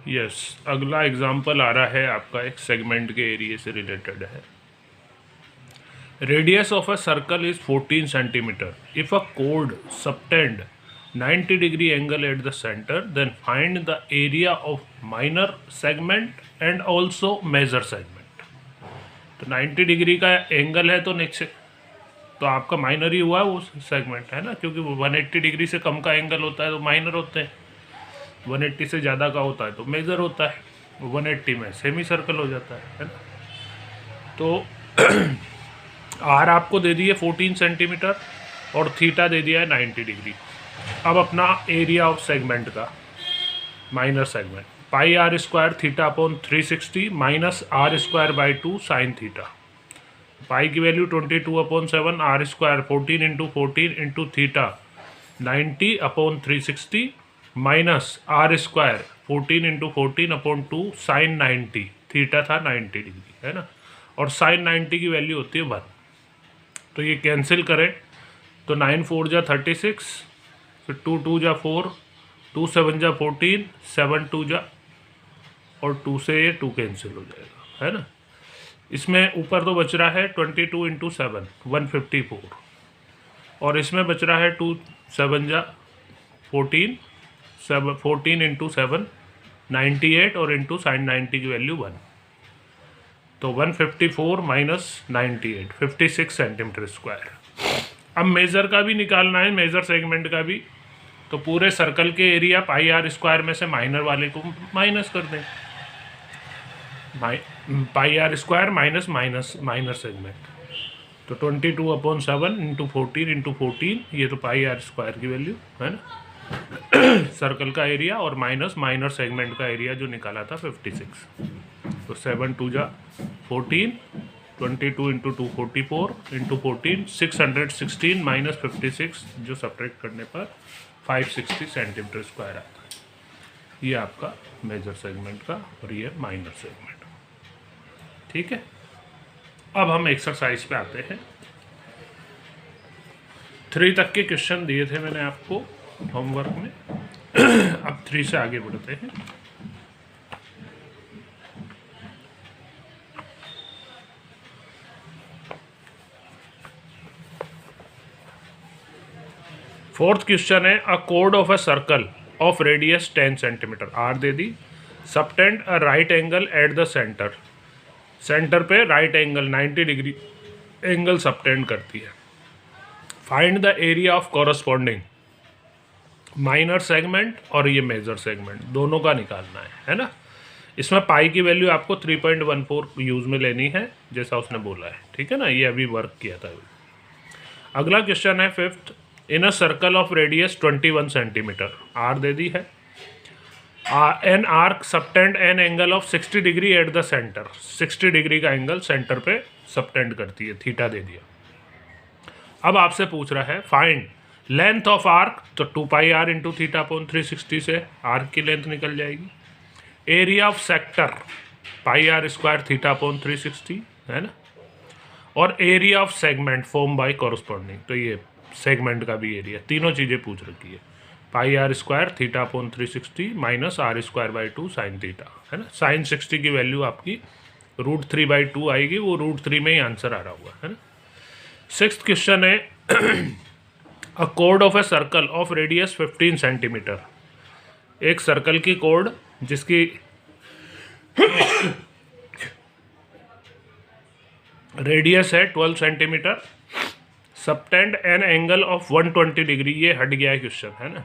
Yes, अगला example आ रहा है आपका एक सेगमेंट के एरिया से रिलेटेड है। Radius of a circle is 14 centimetre. If a कोड subtend 90 degree angle at the centre, then find the area of minor segment and also major segment. तो 90 डिग्री का एंगल है तो नेक्स्ट, तो आपका माइनर ही हुआ वो सेगमेंट है ना, क्योंकि 180 डिग्री से कम का एंगल होता है तो माइनर होते हैं, 180 से ज़्यादा का होता है तो मेजर होता है, 180 में सेमी सर्कल हो जाता है ना। तो आर आपको दे दिए 14 सेंटीमीटर और थीटा दे दिया है 90 डिग्री। अब अपना एरिया ऑफ सेगमेंट का minor segment, pi r square theta upon 360 minus r square by 2 sine theta. Pi की value 22/7, r square 14 into 14 into theta 90 upon 360 minus r square 14 into 14 upon 2 sine 90, थीटा था 90 degree है ना, और sign 90 की value होती है 1। तो ये कैंसिल करें तो 9 4 जा 36, फिर 2 2 जा 4, 2 7 जा 14, 7 2 जा, और 2 से ये 2 कैंसिल हो जाएगा है ना। इसमें ऊपर तो बच रहा है 22 इंटू 7 154, और इसमें बच रहा है 2 7 जा 14, 14 इंटू 7 98, और इंटू साइन 90 की वैल्यू 1, तो 154 माइनस 98 56 सेंटीमीटर स्क्वायर। अब मेज़र का भी निकालना है, मेज़र सेगमेंट का भी, तो पूरे सर्कल के एरिया पाई आर स्क्वायर में से माइनर वाले को माइनस कर दें, pi r square minus minor segment, तो 22/7 इंटू 14 इंटू 14, ये तो पाई आर स्क्वायर की वैल्यू है ना सर्कल का एरिया, और माइनस माइनर सेगमेंट का एरिया जो निकाला था 56, तो 7 2 जा 14, 22 इंटू 2 44 इंटू 14 616 माइनस 56, जो सब्ट्रैक्ट करने पर 560 सेंटीमीटर स्क्वायर आता है। ये आपका मेजर सेगमेंट का और ये माइनर सेगमेंट। ठीक है, अब हम एक्सरसाइज पे आते हैं। 3 तक के क्वेश्चन दिए थे मैंने आपको होमवर्क में अब 3 से आगे बढ़ते हैं। फोर्थ क्वेश्चन है, अ कोड of a circle of radius 10 centimetre, r दे दी, subtend a right angle at the centre, centre पे right angle 90 degree angle subtend करती है। Find the area of corresponding minor segment और ये मेजर सेगमेंट, दोनों का निकालना है ना। इसमें पाई की वैल्यू आपको 3.14 यूज़ में लेनी है, जैसा उसने बोला है, ठीक है ना, ये अभी वर्क किया था। अगला क्वेश्चन है fifth, in a circle of radius 21 centimetre, r दे दी है, an arc subtend an angle of 60 degree at the centre, 60 degree का एंगल सेंटर पे सबटेंड करती है, थीटा दे दिया। अब आपसे पूछ रहा है फाइंड लेंथ ऑफ आर्क, तो 2 pi r into theta upon 360 से आर्क की लेंथ निकल जाएगी। Area of sector pi r square theta upon 360 है ना, और area of segment form by corresponding, तो ये सेगमेंट का भी एरिया, तीनों चीज़ें पूछ रखी है। Pi r square theta upon 360 minus r square by 2 sine theta है ना। साइन 60 की वैल्यू आपकी √3/2 आएगी, वो √3 में ही आंसर आ रहा हुआ है ना। सिक्स्थ क्वेश्चन है, अ कोड of a circle of radius 15 centimetre, एक सर्कल की कोड जिसकी रेडियस है 12 centimetre, subtend an angle of 120 degree, ये हट गया है क्वेश्चन है ना,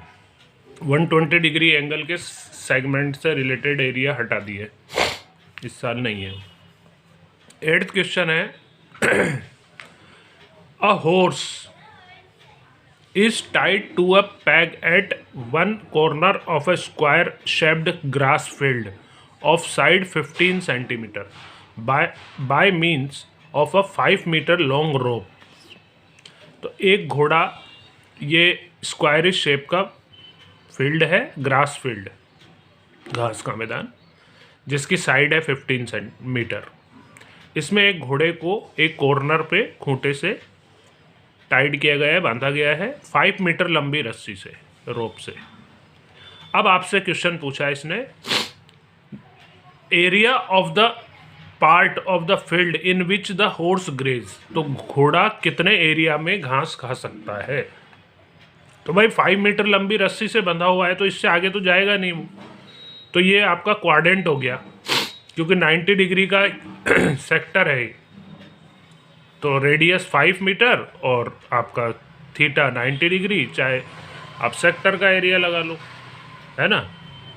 120 डिग्री एंगल के सेगमेंट से रिलेटेड एरिया हटा दिए, इस साल नहीं है। एट्थ क्वेश्चन है, a horse is tied to a peg at one corner of a square shaped grass field of side 15 centimeter by means of a 5 meter long rope। तो एक घोड़ा ये स्क्वायरिश शेप का फील्ड है, grass field, घास का मैदान, जिसकी साइड है 15 सेंटीमीटर। इसमें एक घोड़े को एक कॉर्नर पे खूंटे से टाइड किया गया है, बांधा गया है 5 मीटर लंबी रस्सी से, रोप से। अब आपसे क्वेश्चन पूछा है इसने, area of the part of the field in which the horse graze, तो घोड़ा कितने एरिया में घास खा सकता है। तो भाई 5 मीटर लंबी रस्सी से बंधा हुआ है तो इससे आगे तो जाएगा नहीं वो, तो ये आपका क्वाड्रेंट हो गया, क्योंकि 90 डिग्री का सेक्टर है, तो रेडियस 5 मीटर और आपका थीटा 90 डिग्री, चाहे आप सेक्टर का एरिया लगा लो, है ना,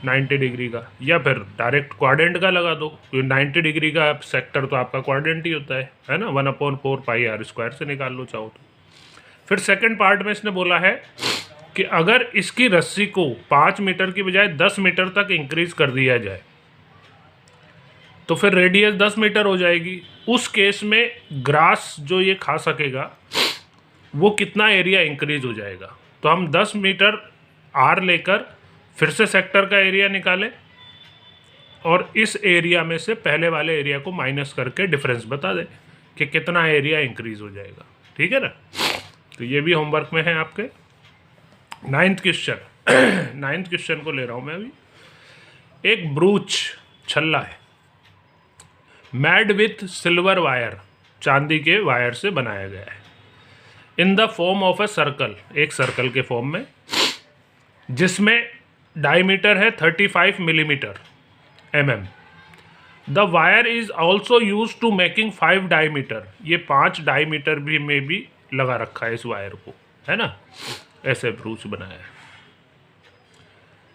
90 डिग्री का, या फिर डायरेक्ट क्वाड्रेंट का लगा दो, क्योंकि 90 डिग्री का सेक्टर तो आपका क्वाड्रेंट ही होता है ना, 1/4 पाई आर स्क्वायर से निकाल लो चाहो तो। फिर सेकंड पार्ट में इसने बोला है कि अगर इसकी रस्सी को 5 मीटर की बजाय 10 मीटर तक इंक्रीज कर दिया जाए तो फिर रेडियस 10 मीटर हो जाएगी। उस केस में ग्रास जो ये खा सकेगा वो कितना एरिया इंक्रीज हो जाएगा। तो हम 10 मीटर आर लेकर फिर से सेक्टर का एरिया निकालें और इस एरिया में से पहले वाले एरिया को माइनस करके डिफरेंस बता दें कि कितना एरिया इंक्रीज हो जाएगा। ठीक है ना, तो ये भी होमवर्क में है आपके। 9th क्वेश्चन 9th क्वेश्चन को ले रहा हूँ मैं अभी। एक ब्रूच छल्ला है, मैड विथ सिल्वर वायर, चांदी के वायर से बनाया गया है, in the form of a circle, एक सर्कल के फॉर्म में, जिसमें डायमीटर है 35 millimetre mm। The wire is also use to making 5 diameter, ये 5 डायमीटर भी में भी लगा रखा है इस वायर को, है ना, ऐसे ब्रूच बनाया है।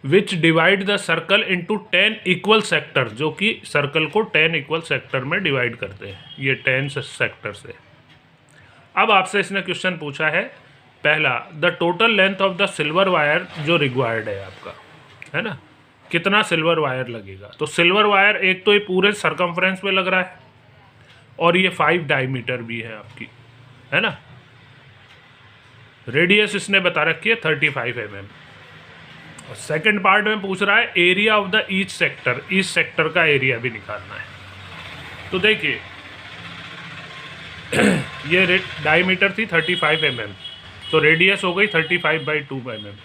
विच divide the circle into 10 equal sector, जो कि सर्कल को 10 इक्वल सेक्टर में डिवाइड करते हैं, ये 10 सेक्टर से। अब आपसे इसने क्वेश्चन पूछा है, पहला, the total length of the silver wire जो रिक्वायर्ड है आपका, है ना, कितना सिल्वर वायर लगेगा। तो सिल्वर वायर एक तो ये पूरे सरकमफ्रेंस में लग रहा है और ये 5 डायमीटर भी है आपकी, है ना। रेडियस इसने बता रखी है 35 mm। और सेकंड पार्ट में पूछ रहा है area of the each sector, each sector का एरिया भी निकालना है। तो देखिए ये डायमीटर थी 35 mm, तो रेडियस हो गई 35/2 mm।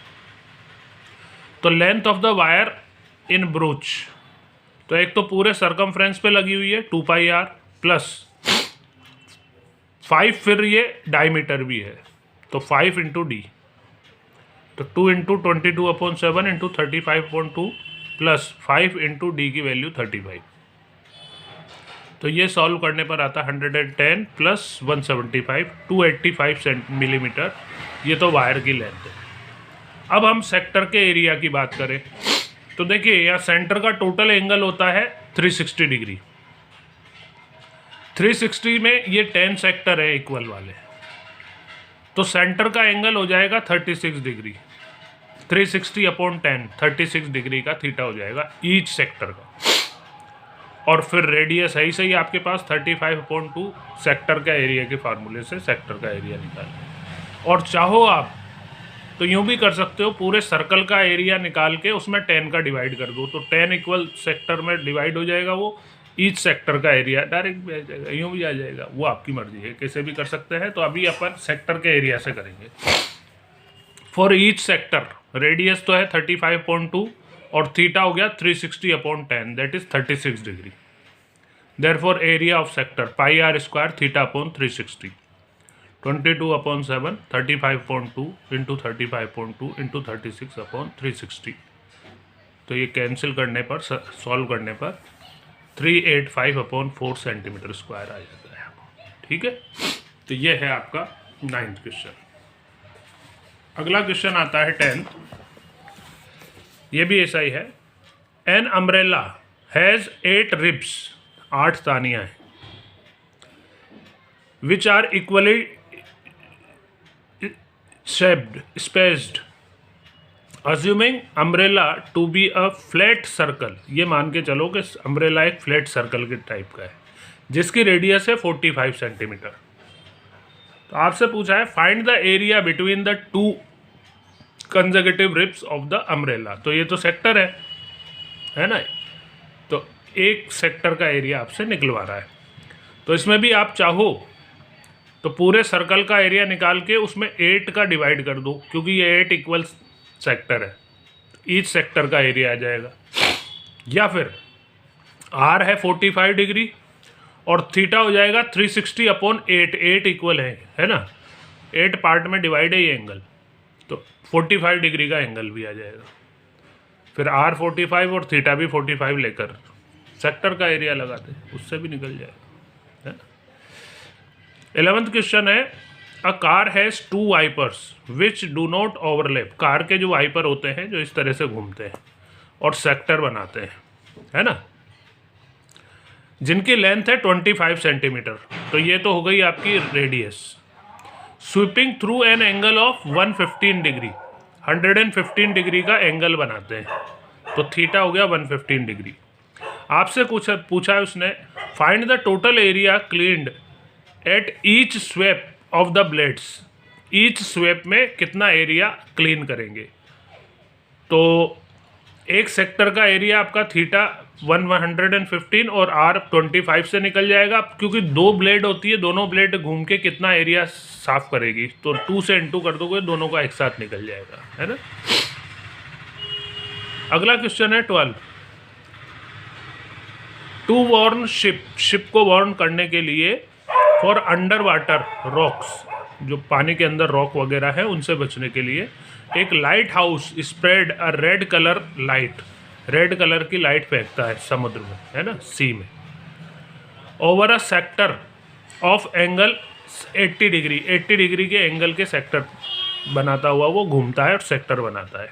तो length of the wire in ब्रूच, तो एक तो पूरे सरकमफ्रेंस पे लगी हुई है 2 पाई आर प्लस 5, फिर ये डायमीटर भी है तो 5 इंटू डी, तो 2 into 22/7 into 35/2 plus 5 into D की वैल्यू 35। तो ये सॉल्व करने पर आता 110 प्लस 175 285 मिलीमीटर, ये तो वायर की लेंथ है। अब हम सेक्टर के एरिया की बात करें तो देखिए यहाँ सेंटर का टोटल एंगल होता है 360 डिग्री। 360 में ये 10 सेक्टर है इक्वल वाले, तो सेंटर का एंगल हो जाएगा 36 डिग्री। 360/10 36 डिग्री का थीटा हो जाएगा ईच सेक्टर का। और फिर रेडियस है ही सही आपके पास 35/2 सेक्टर का एरिया के फार्मूले से सेक्टर का एरिया निकालें। और चाहो आप तो यूँ भी कर सकते हो, पूरे सर्कल का एरिया निकाल के उसमें 10 का डिवाइड कर दो, तो 10 इक्वल सेक्टर में डिवाइड हो जाएगा वो, ईच सेक्टर का एरिया डायरेक्ट भी आ जाएगा, यूँ भी आ जाएगा, वो आपकी मर्जी है, कैसे भी कर सकते हैं। तो अभी अपन सेक्टर के एरिया से करेंगे। फॉर ईच सेक्टर रेडियस तो है 35/2 और थीटा हो गया 360/10, that is 36 degree. Therefore area of sector pi r square थीटा/360, 22/7 35/2 इंटू 35/2 इंटू 36/360। तो ये कैंसिल करने पर, सॉल्व करने पर 385/4 सेंटीमीटर स्क्वायर आ जाता है। ठीक है, तो ये है आपका 9th क्वेश्चन। अगला क्वेश्चन आता है 10th, ये भी ऐसा ही है। एन अम्ब्रेला हैज़ 8 रिब्स, 8 तानियाँ हैं, which are equally shaped, spaced, assuming umbrella to be a flat circle, ये मान के चलो कि अम्ब्रेला एक फ्लैट सर्कल के टाइप का है जिसकी रेडियस है 45 सेंटीमीटर। तो आपसे पूछा है find the area between the 2 consecutive ribs of the umbrella. तो ये तो सेक्टर है ना, तो एक सेक्टर का एरिया आपसे निकलवा रहा है। तो इसमें भी आप चाहो तो पूरे सर्कल का एरिया निकाल के उसमें 8 का डिवाइड कर दो, क्योंकि ये 8 इक्वल सेक्टर है, ईच सेक्टर का एरिया आ जाएगा। या फिर आर है 45 डिग्री और थीटा हो जाएगा 360 अपॉन 8, 8 इक्वल है ना, 8 पार्ट में डिवाइड है ये एंगल, तो 45 डिग्री का एंगल भी आ जाएगा। फिर आर 45 और थीटा भी 45 लेकर सेक्टर का एरिया लगाते, उससे भी निकल जाएगा, है ना। 11th क्वेश्चन है, a car has 2 wipers which do not overlap. Car के जो वाइपर होते हैं जो इस तरह से घूमते हैं और सेक्टर बनाते हैं, है ना, जिनकी लेंथ है 25 सेंटीमीटर। तो ये तो हो गई आपकी radius. Sweeping through an angle of 115 degree, 115 degree का एंगल बनाते हैं, तो थीटा हो गया 115 डिग्री। आपसे पूछा है उसने, find the total area cleaned at each sweep of the blades. Each sweep में कितना एरिया क्लीन करेंगे। तो एक सेक्टर का एरिया आपका थीटा 115 और आर 25 से निकल जाएगा, क्योंकि 2 ब्लेड होती है, दोनों ब्लेड घूम के कितना एरिया साफ करेगी, तो 2 से इनटू कर दोगे, दोनों का एक साथ निकल जाएगा, है ना। अगला क्वेश्चन है 12, टू वार्न शिप को वार्न करने के लिए फॉर अंडर वाटर रॉक्स, जो पानी के अंदर रॉक वगैरह है उनसे बचने के लिए, एक light house spread a red colour light, red colour की लाइट फेंकता है समुद्र में, है ना, सी में, over a sector of angle 80 degree, 80 degree के एंगल के सेक्टर बनाता हुआ वो घूमता है और सेक्टर बनाता है,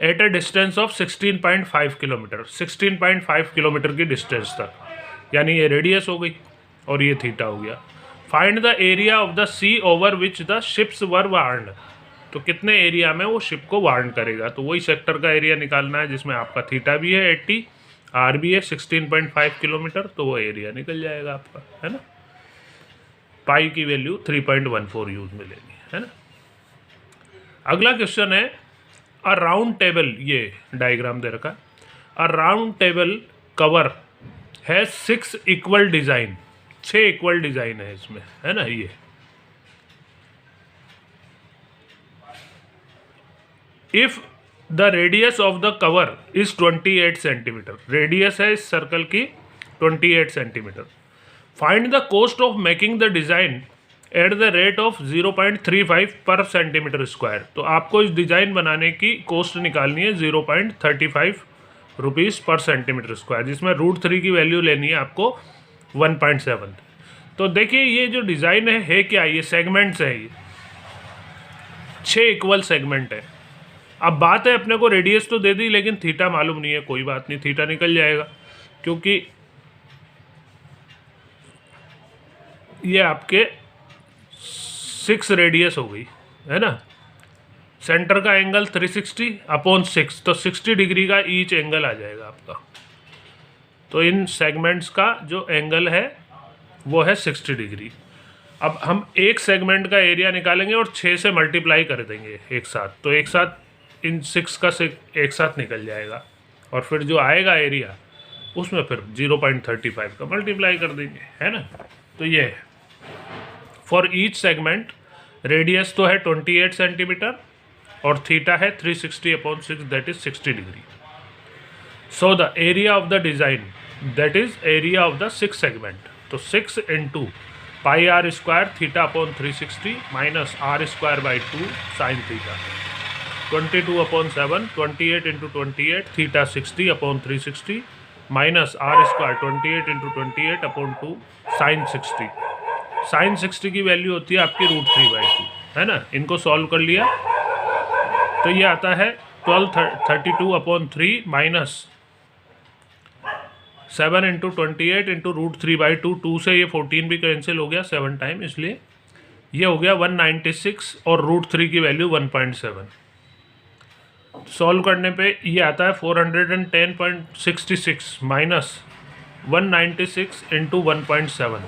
at a distance of 16.5 kilometre, 16.5 kilometre की डिस्टेंस तक, यानी ये रेडियस हो गई और ये थीटा हो गया। Find the area of the sea over which the ships were warned. तो कितने एरिया में वो शिप को वार्न करेगा, तो वही सेक्टर का एरिया निकालना है जिसमें आपका थीटा भी है 80, आर भी है 16.5 किलोमीटर, तो वो एरिया निकल जाएगा आपका, है ना। पाई की वैल्यू 3.14 यूज मिलेगी, है ना। अगला क्वेश्चन है, अ राउंड टेबल, ये डायग्राम दे रखा, अ राउंड टेबल कवर है 6 इक्वल डिज़ाइन, 6 इक्वल डिज़ाइन है इसमें, है ना। ये if the radius of the cover is 28 centimetre, radius है इस सर्कल की 28 centimetre, find the cost of making the design at the rate of 0.35 पर सेंटीमीटर स्क्वायर। तो आपको इस डिज़ाइन बनाने की कॉस्ट निकालनी है 0.35 रुपीज़ पर सेंटीमीटर स्क्वायर, जिसमें √3 की वैल्यू लेनी है आपको 1.7। तो देखिए ये जो डिज़ाइन है क्या, ये सेगमेंट्स है, ये 6 इक्वल सेगमेंट है। अब बात है अपने को रेडियस तो दे दी लेकिन थीटा मालूम नहीं है, कोई बात नहीं, थीटा निकल जाएगा, क्योंकि ये आपके 6 रेडियस हो गई, है ना। सेंटर का एंगल 360 अपॉन 6, तो 60 डिग्री का ईच एंगल आ जाएगा आपका। तो इन सेगमेंट्स का जो एंगल है वो है 60 डिग्री। अब हम एक सेगमेंट का एरिया निकालेंगे और 6 से मल्टीप्लाई कर देंगे एक साथ, तो एक साथ इन 6 का एक साथ निकल जाएगा, और फिर जो आएगा एरिया उसमें फिर 0.35 का मल्टीप्लाई कर देंगे, है ना। तो ये है फॉर ईच सेगमेंट, रेडियस तो है 28 सेंटीमीटर और थीटा है 360 upon 6, that is 60 degree. So the area of the design, that is area of the 6 segment, तो 6 into pi r square theta upon 360 minus r square by 2 sine theta, 22 upon 7, 28 into 28 theta 60 upon 360 minus r square 28 into 28 upon 2 sine 60। Sine 60 की value होती है आपकी √3/2, है ना। इनको solve कर लिया तो ये आता है 1232 अपॉन 3 माइनस 7 इंटू 28 इंटू √3/2, 2 से ये 14 भी कैंसिल हो गया 7 टाइम, इसलिए ये हो गया 196 और √3 की वैल्यू 1.7। सॉल्व करने पे ये आता है 410.66 माइनस 196 इंटू 1.7,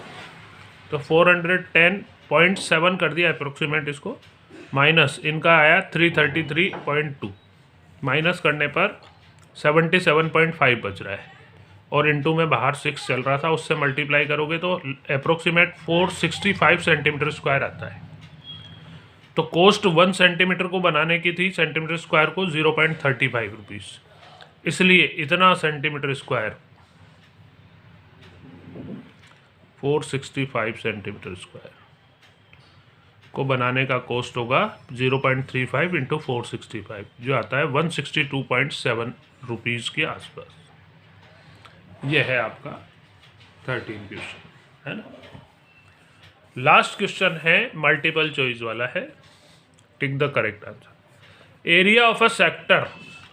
तो 410.7 कर दिया अप्रोक्सीमेट इसको, माइनस इनका आया 333.2, माइनस करने पर 77.5 बच रहा है, और इनटू में बाहर 6 चल रहा था, उससे मल्टीप्लाई करोगे तो अप्रोक्सीमेट 465 सेंटीमीटर स्क्वायर आता है। तो कॉस्ट 1 सेंटीमीटर को बनाने की थी, सेंटीमीटर स्क्वायर को 0.35 रुपीज़, इसलिए इतना सेंटीमीटर स्क्वायर 465 सेंटीमीटर स्क्वायर को बनाने का कॉस्ट होगा 0.35 इंटू 465, जो आता है 162.7 रुपीज़ के आसपास। यह है आपका 13 क्वेश्चन, है ना। लास्ट क्वेश्चन है मल्टीपल चॉइस वाला है, tick the correct answer. Area of a sector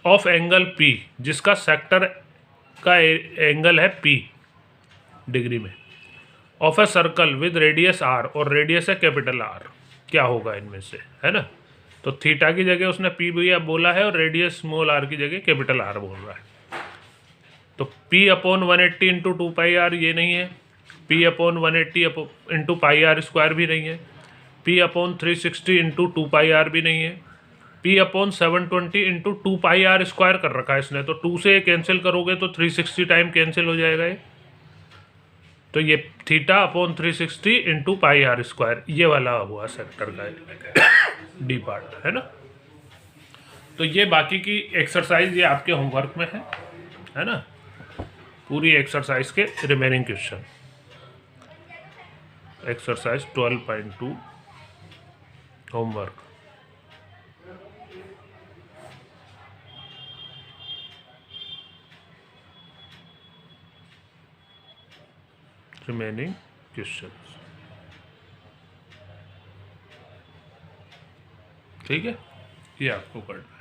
of angle P, जिसका सेक्टर का एंगल है P डिग्री में, of a circle with radius R, और रेडियस है कैपिटल R, क्या होगा इनमें से, है ना। तो थीटा की जगह उसने P भी बोला है और रेडियस स्मॉल r की जगह कैपिटल R बोल रहा है। तो P अपॉन 180 इंटू 2πr ये नहीं है, P upon 180 into pi r square भी नहीं है, P अपॉन 360 इंटू 2πr भी नहीं है, P upon 720 into 2πr square कर रखा है इसने, तो 2 से कैंसिल करोगे तो 360 टाइम कैंसिल हो जाएगा ये। तो ये theta upon 360 into pi r square, ये वाला हुआ सेक्टर का डी पार्ट, है ना। तो ये बाकी की एक्सरसाइज ये आपके होमवर्क में है ना, पूरी एक्सरसाइज के remaining question. Exercise 12.2 homework. Remaining question, ठीक है, ये आपको करना।